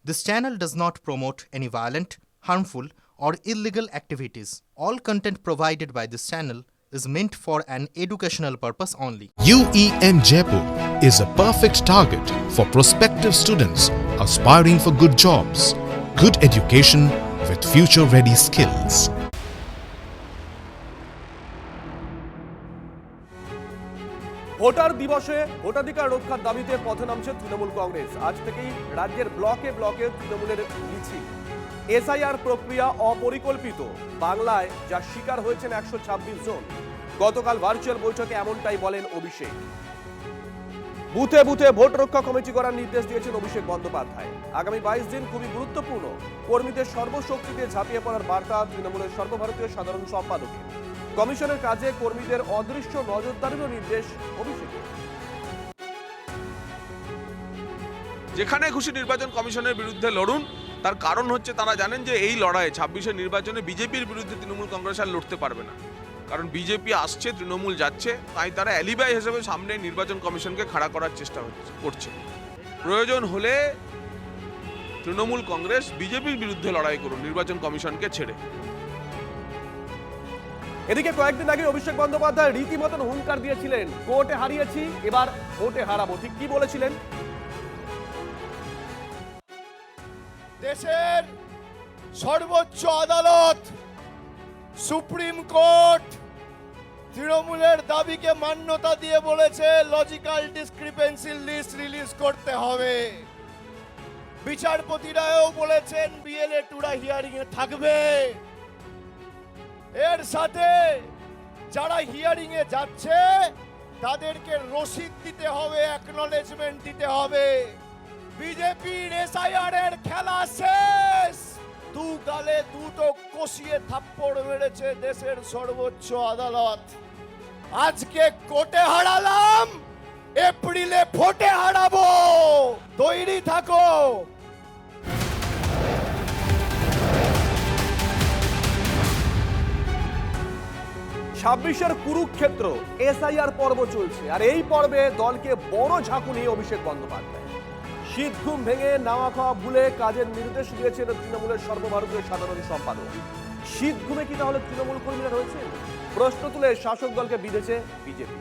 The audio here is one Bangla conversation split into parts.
This channel does not promote any violent, harmful, or illegal activities. All content provided by this channel is meant for an educational purpose only. UEN Jaipur is a perfect target for prospective students aspiring for good jobs, good education with future-ready skills. Voter দিবসে ভোটাধিকার রক্ষার দাবিতে পথে নামছে তৃণমূল কংগ্রেস। আজ থেকেই রাজ্যের ব্লকে ব্লকে তৃণমূলের মিছিল। এসআইআর প্রক্রিয়া অপরিকল্পিত, বাংলায় যা শিকার হয়েছেন 126 জন। গতকাল ভার্চুয়াল বৈঠকে এমনটাই বলেন অভিষেক। বুথে বুথে ভোট রক্ষা কমিটি করার নির্দেশ দিয়েছেন অভিষেক বন্দ্যোপাধ্যায়। আগামী 22 দিন খুবই গুরুত্বপূর্ণ। কর্মীদের সর্বশক্তিতে ঝাঁপিয়ে পড়ার বার্তা তৃণমূলের সর্বভারতীয় সাধারণ সম্পাদকের। কমিশনের কাজে কর্মীদের অদৃশ্য নজরদারিরও নির্দেশ অভিষেকের। যেখানে খুশি নির্বাচন কমিশনের বিরুদ্ধে লড়ুন, তার কারণ হচ্ছে তারা জানেন যে এই লড়াই 26-এর নির্বাচনে বিজেপির বিরুদ্ধে তৃণমূল কংগ্রেস আর লড়তে পারবে না। কারণ বিজেপি আসছে, তৃণমূল যাচ্ছে, তাই তারা অ্যালিবাই হিসেবে সামনে নির্বাচন কমিশনকে খাড়া করার চেষ্টা করছে। প্রয়োজন হলে তৃণমূল কংগ্রেস বিজেপির বিরুদ্ধে লড়াই করুন, নির্বাচন কমিশনকে ছেড়ে। এদিকে কয়েকদিন আগে অভিষেক বন্দ্যোপাধ্যায় রীতিমতন হুঙ্কার দিয়েছিলেন, কোর্টে হারিয়েছি, এবার ভোটে হারাবো। ঠিক কি বলেছিলেন? দেশের সর্বোচ্চ আদালত সুপ্রিম কোর্ট তৃণমূলের দাবিকে মান্যতা দিয়ে বলেছে লজিক্যাল ডিসক্রিপেন্সি লিস্ট রিলিজ করতে হবে। বিচারপতিরাও বলেছেন বিএলএ টুরা হিয়ারিং এ থাকবে। এর সাথে যারা হিয়ারিং এ যাচ্ছে তাদেরকে রসিদ দিতে হবে, অ্যাকনলেজমেন্ট দিতে হবে। বিজেপির এসআইআর এর খেলা শেষ। দু গালে দুটো কষিয়ে থাপ্পড় মেরেছে দেশের সর্বোচ্চ আদালত। আজকে কোর্টে হারালাম, এপ্রিলে ভোটে হারাবো, তৈরি থাকো। 26-এর কুরুক্ষেত্র এসআইআর পর্ব চলছে, আর এই পর্বে দলকে বড় ঝাঁকুনি অভিষেক বন্দ্যোপাধ্যায়। শীত ঘুম ভেঙে নাওয়া খাওয়া ভুলে কাজের নির্দেশ দিয়েছেন তৃণমূলের সর্বভারতীয় সাধারণ সম্পাদক। শীত ঘুমে কি তাহলে তৃণমূল কর্মীরা রয়েছে? প্রশ্ন তুলে শাসক দলকে বিঁধেছে বিজেপি।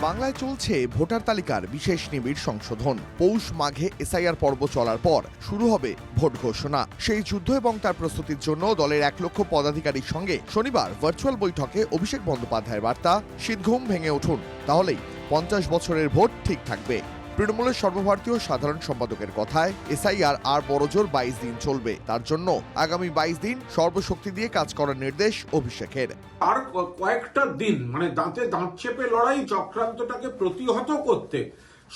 বাংলায় চলছে ভোটার তালিকার বিশেষ নিবিড় সংশোধন। পৌষ মাঘে এসআইআর পর্ব চলার পর শুরু হবে ভোট ঘোষণা। সেই যুদ্ধ এবং তার প্রস্তুতির জন্য দলের 1 লক্ষ পদাধিকারীর সঙ্গে শনিবার ভার্চুয়াল বৈঠকে অভিষেক বন্দ্যোপাধ্যায়ের বার্তা, শীতঘুম ভেঙে উঠুন, তাহলেই 50 বছরের ভোট ঠিক থাকবে। তৃণমূলের সর্বভারতীয় সাধারণ সম্পাদকের কথায় এসআইআর আর বড়জোর 22 দিন চলবে। তার জন্য আগামী 22 দিন সর্বশক্তি দিয়ে কাজ করার নির্দেশ অভিষেকের। আর কয়েকটা দিন মানে দাঁতে দাঁত চেপে লড়াই, চক্রান্তটাকে প্রতিহত করতে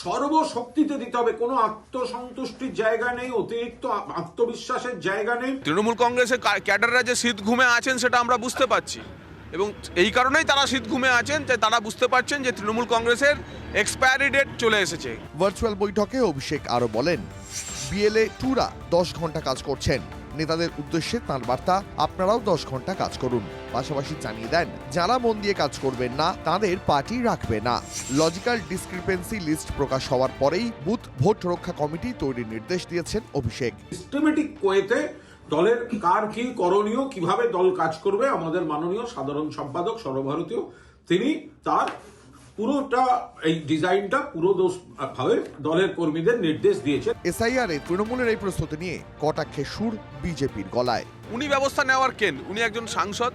সর্বশক্তিতে দিতে হবে। কোনো আত্মসন্তুষ্টির জায়গা নেই, অতিরিক্ত আত্মবিশ্বাসের জায়গা নেই। তৃণমূল কংগ্রেসের ক্যাডাররা যে শীত ঘুমে আছেন সেটা আমরা বুঝতে পারছি, এবং এই কারণেই তারা শীত ঘুমে আছেন যে তারা বুঝতে পারছেন যে তৃণমূল কংগ্রেসের এক্সপায়ারি ডেট চলে এসেছে। ভার্চুয়াল বৈঠকে অভিষেক আরো বলেন, বিএলএ টুরা 10 ঘন্টা কাজ করছেন। নেতাদের উদ্দেশ্যে তাঁর বার্তা, আপনারাও 10 ঘন্টা কাজ করুন। পাশাপাশি জানিয়ে দেন, যারা মন দিয়ে কাজ করবেন না তাদের পার্টি রাখবে না। লজিক্যাল ডিসক্রিপেন্সি লিস্ট প্রকাশ হওয়ার পরেই বুথ ভোট রক্ষা কমিটি তৈরির নির্দেশ দিয়েছেন অভিষেক। সিস্টেমেটিক ওয়েতে দলের কার কি করণীয়, কিভাবে দল কাজ করবে, আমাদের মাননীয় সাধারণ সম্পাদক সর্বভারতীয় তিনি তার পুরোটা এই ডিজাইনটা ভাবে দলের কর্মীদের নির্দেশ দিয়েছেন। এসআইআর এ তৃণমূলের এই প্রস্তুতি নিয়ে কটাক্ষে সুর বিজেপির গলায়। উনি ব্যবস্থা নেওয়ার কেন? উনি একজন সাংসদ,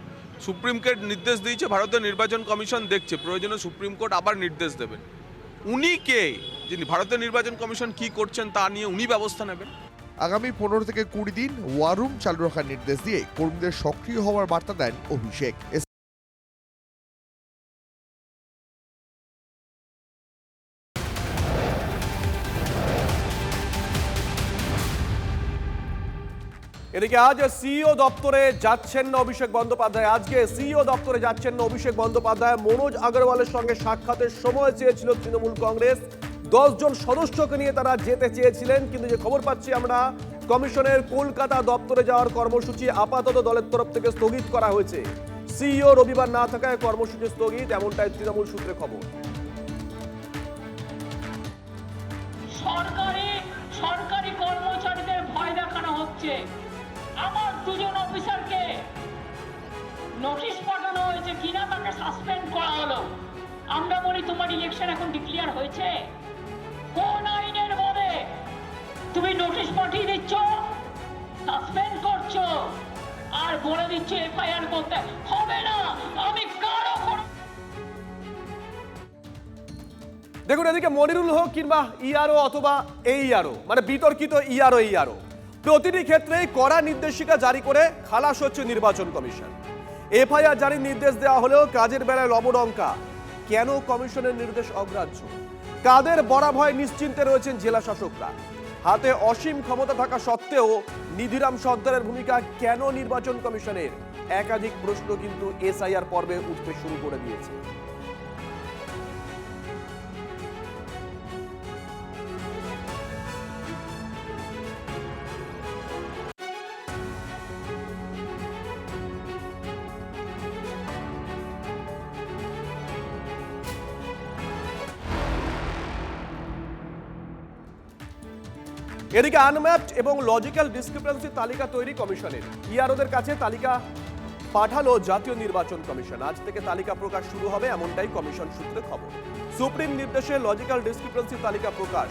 সুপ্রিম কোর্ট নির্দেশ দিয়েছে, ভারতীয় নির্বাচন কমিশন দেখছে, প্রয়োজনে সুপ্রিম কোর্ট আবার নির্দেশ দেবেন। উনি কে যে ভারতীয় নির্বাচন কমিশন কি করছেন তা নিয়ে উনি ব্যবস্থা নেবেন? আগামী 15 থেকে 20 দিন ওয়ার রুম চালু রাখার নির্দেশ দিয়ে কর্মীদের সক্রিয় হওয়ার বার্তা দেন অভিষেক। এদিকে আজ সিইও দপ্তরে যাচ্ছেন না অভিষেক বন্দ্যোপাধ্যায়। আজকে সিইও দপ্তরে যাচ্ছেন না অভিষেক বন্দ্যোপাধ্যায়। মনোজ আগরওয়ালের সঙ্গে সাক্ষাতের সময় চেয়েছিল তৃণমূল কংগ্রেস। 10 জন সদস্যকে নিয়ে তারা যেতে চেয়েছিলেন, কিন্তু যে খবর পাচ্ছি আমরা, কমিশনের কলকাতা দপ্তরে যাওয়ার কর্মসূচি আপাতত দলের তরফ থেকে স্থগিত করা হয়েছে। সিইও রবিবার না থাকায় কর্মসূচি স্থগিত, এমনটাই তৃণমূল সূত্রে খবর। সরকারি কর্মচারীদের ভয় দেখানো হচ্ছে। আমার দুজন অফিসারকে নোটিশ পাঠানো হয়েছে, কিনা তাকে সাসপেন্ড করা হলো। আমরা বলি তোমার ইলেকশন এখন ডিক্লেয়ার হয়েছে, কোন আইনের বলে তুমি নোটিশ পাঠিয়ে দিচ্ছ, সাসপেন্ড করছো, আর বলে দিচ্ছ এফআইআর করতে হবে না। আমি কারো দেখুন, এদিকে মনিরুল হক কিংবা ইআরও অথবা এইআরও, মানে বিতর্কিত ইআরও প্রতিটি ক্ষেত্রেই কড়া নির্দেশিকা জারি করে খালাস হচ্ছে নির্বাচন কমিশন। এফআইআর জারির নির্দেশ দেওয়া হলেও কাজের বেলায় লবডঙ্কা। কেন কমিশনের নির্দেশ অগ্রাহ্য? কাদের বরাভয় নিশ্চিন্তে রয়েছেন জেলা শাসকরা? হাতে অসীম ক্ষমতা থাকা সত্ত্বেও নিধিরাম সর্দারের ভূমিকা কেন নির্বাচন কমিশনের? একাধিক প্রশ্ন কিন্তু এসআইআর পর্বে উঠতে শুরু করে দিয়েছে। এদিকে আনম্যাপড এবং লজিক্যাল ডিসক্রিপেন্সি তালিকা তৈরি কমিশনের। ইআরওদের কাছে তালিকা পাঠালো জাতীয় নির্বাচন কমিশন। আজ থেকে তালিকা প্রকাশ শুরু হবে, এমনটাই কমিশন সূত্রে খবর। সুপ্রিম নির্দেশে লজিক্যাল ডিসক্রিপেন্সি তালিকা প্রকাশ।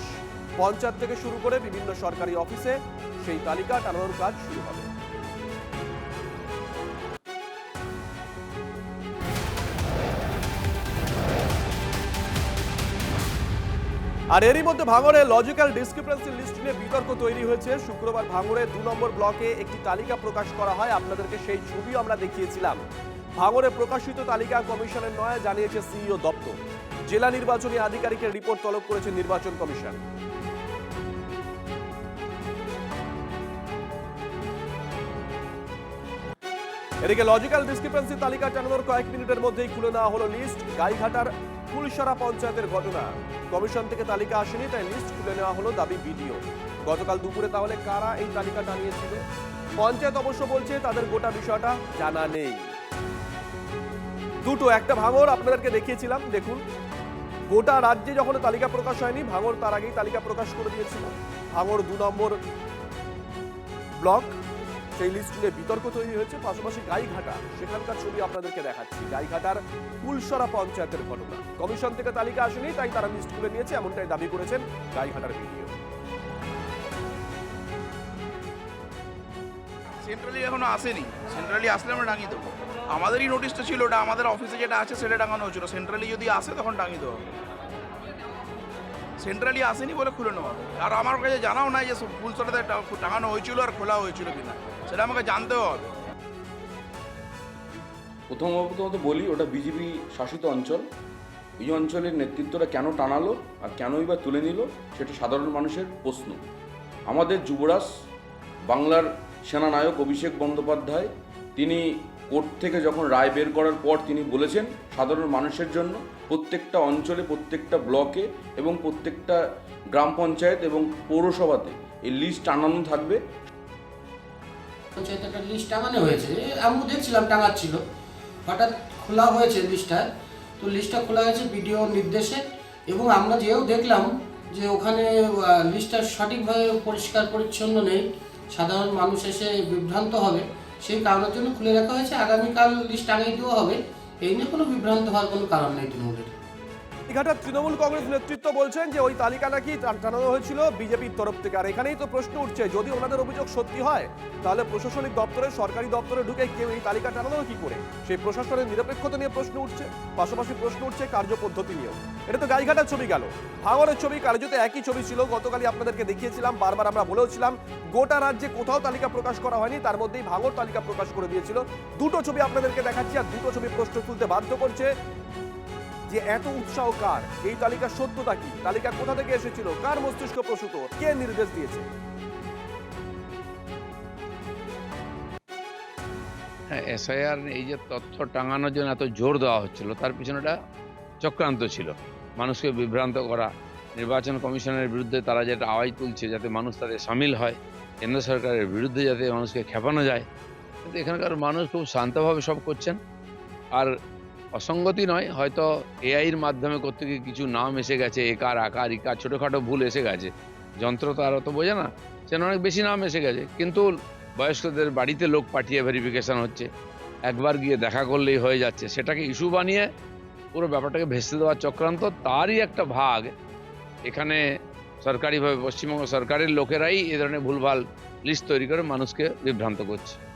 পঞ্চায়েত থেকে শুরু করে বিভিন্ন সরকারি অফিসে সেই তালিকা টানানোর কাজ শুরু হবে। আর এরই মধ্যে ভাঙড়ে লজিক্যাল ডিসক্রিপেন্সি লিস্ট নিয়ে বিতর্ক তৈরি হয়েছে। শুক্রবার ভাঙড়ে 2 নম্বর ব্লকে একটি তালিকা প্রকাশ করা হয়। আপনাদেরকে সেই ছবিও আমরা দেখিয়েছিলাম। ভাঙড়ে প্রকাশিত তালিকা কমিশনের নয়, জানিয়েছে সিইও দপ্তর। জেলা নির্বাচনী আধিকারিকের রিপোর্ট তলব করেছে নির্বাচন কমিশন। এদিকে লজিক্যাল ডিসক্রিপেন্সি তালিকা টানানোর কয়েক মিনিটের মধ্যেই খুলে নেওয়া হলো লিস্ট। গাইঘাটার ফুলসরা পঞ্চায়েতের ঘটনা। কমিশন থেকে তালিকা আসেনি, তাই লিস্ট খুলে নেওয়া হলো, দাবি বিডিও। গতকাল দুপুরে তাহলে কারা এই তালিকা টানিয়েছিল? পঞ্চায়েত অবশ্য বলছে তাদের গোটা বিষয়টা জানা নেই। দুটো, একটা ভাঙড় আপনাদেরকে দেখিয়েছিলাম, দেখুন গোটা রাজ্যে যখন তালিকা প্রকাশ হয়নি, ভাঙড় তার আগেই তালিকা প্রকাশ করে দিয়েছিল। ভাঙড় 2 নম্বর ব্লক, সেই লিস্ট নিয়ে বিতর্ক তৈরি হয়েছে। পাশাপাশি গাইঘাটা, সেখানকার ছবি আপনাদেরকে দেখাচ্ছি। গাইঘাটার ফুলসরা পঞ্চায়েতের ঘটনা। কমিশন থেকে তালিকা আসেনি, তাই তারা লিস্ট খুলে নিয়েছে, এমনটাই দাবি করেছেন গাইঘাটার ভিডিও। সেন্ট্রালি এখনো আসেনি, সেন্ট্রালি আসলে আমরা টাঙিয়ে দেবো। আমাদেরই নোটিশটা ছিল, ওটা আমাদের অফিসে যেটা আছে সেটা টাঙানো হয়েছিল। সেন্ট্রালি যদি আসে তখন টাঙিয়ে দেবো। সেন্ট্রালি আসেনি বলে খুলে নেওয়া হবে। আর আমার কাছে জানাও নাই যে ফুলসরাতে টাঙানো হয়েছিল আর খোলা হয়েছিল কিনা, সেটা আমাকে জানতেও হবে। প্রথমত বলি, ওটা বিজেপি শাসিত অঞ্চল। এই অঞ্চলের নেতৃত্বটা কেন টানালো আর কেনই বা তুলে নিল, সেটা সাধারণ মানুষের প্রশ্ন। আমাদের যুবরাজ, বাংলার সেনানায়ক অভিষেক বন্দ্যোপাধ্যায়, তিনি কোর্ট থেকে যখন রায় বের করার পর তিনি বলেছেন সাধারণ মানুষের জন্য প্রত্যেকটা অঞ্চলে, প্রত্যেকটা ব্লকে এবং প্রত্যেকটা গ্রাম পঞ্চায়েত এবং পৌরসভাতে এই লিস্ট টানানো থাকবে। পঞ্চায়েতে একটা লিস্ট টাঙানো হয়েছে, আমি দেখছিলাম টাঙাচ্ছিল, হঠাৎ খোলা হয়েছে লিস্টটা। তো লিস্টটা খোলা হয়েছে বিডিও নির্দেশে, এবং আমরা যেও দেখলাম যে ওখানে লিস্টটা সঠিকভাবে পরিষ্কার পরিচ্ছন্ন নেই, সাধারণ মানুষ এসে বিভ্রান্ত হবে, সেই কারণের জন্য খুলে রাখা হয়েছে। আগামীকাল লিস্ট টাঙিয়ে দেওয়া হবে, এই নিয়ে কোনো বিভ্রান্ত হওয়ার কোনো কারণ নেই তৃণমূলের। গাইঘাটার তৃণমূল কংগ্রেস নেতৃত্ব বলছেন যে ওই তালিকা নাকি টানানো হয়েছিল বিজেপির তরফ থেকে। আর এখানেই তো প্রশ্ন উঠছে, যদি ওনাদের অভিযোগ সত্যি হয়, তাহলে প্রশাসনিক দপ্তরে, সরকারি দপ্তরে ঢুকে কেউ এই তালিকা টানানো কি করে? সেই প্রশাসনের নিরপেক্ষতা নিয়ে প্রশ্ন উঠছে, পাশাপাশি প্রশ্ন উঠছে কার্যপদ্ধতি নিয়েও। এটা তো গাইঘাটার ছবি গেল। ভাঙড়ের ছবি কার্যত একই ছবি ছিল। গতকালই আপনাদেরকে দেখিয়েছিলাম, বারবার আমরা বলেওছিলাম গোটা রাজ্যে কোথাও তালিকা প্রকাশ করা হয়নি, তার মধ্যেই ভাঙড় তালিকা প্রকাশ করে দিয়েছিল। দুটো ছবি আপনাদেরকে দেখাচ্ছি, আর দুটো ছবি প্রশ্ন তুলতে বাধ্য করছে যে এত উৎসাহ কার? এই তালিকার সত্যতা কি? তালিকা কোথা থেকে এসেছিল? কার মস্তিষ্ক প্রসূত? কে নির্দেশ দিয়েছে? হ্যাঁ, এসআইআর এই যে তথ্য টাঙানোর জন্য এত জোর দেওয়া হচ্ছিল, তার পিছনেটা চক্রান্ত ছিল, মানুষকে বিভ্রান্ত করা। নির্বাচন কমিশনের বিরুদ্ধে তারা যেটা আওয়াজ তুলছে, যাতে মানুষ তাদের সামিল হয়, কেন্দ্র সরকারের বিরুদ্ধে যাতে মানুষকে খেপানো যায়। কিন্তু এখানকার মানুষ খুব শান্তভাবে সব করছেন। আর অসঙ্গতি নয়, হয়তো এআইয়ের মাধ্যমে করতে গিয়ে কিছু নাম এসে গেছে, একার আকার ইকার ছোটোখাটো ভুল এসে গেছে। যন্ত্র তো আর অত বোঝে না, সেখানে অনেক বেশি নাম এসে গেছে। কিন্তু বয়স্কদের বাড়িতে লোক পাঠিয়ে ভেরিফিকেশন হচ্ছে, একবার গিয়ে দেখা করলেই হয়ে যাচ্ছে, সেটাকে ইস্যু বানিয়ে পুরো ব্যাপারটাকে ভেস্তে দেওয়ার চক্রান্ত। তারই একটা ভাগ এখানে সরকারিভাবে পশ্চিমবঙ্গ সরকারের লোকেরাই এ ধরনের ভুলভাল লিস্ট তৈরি করে মানুষকে বিভ্রান্ত করছে।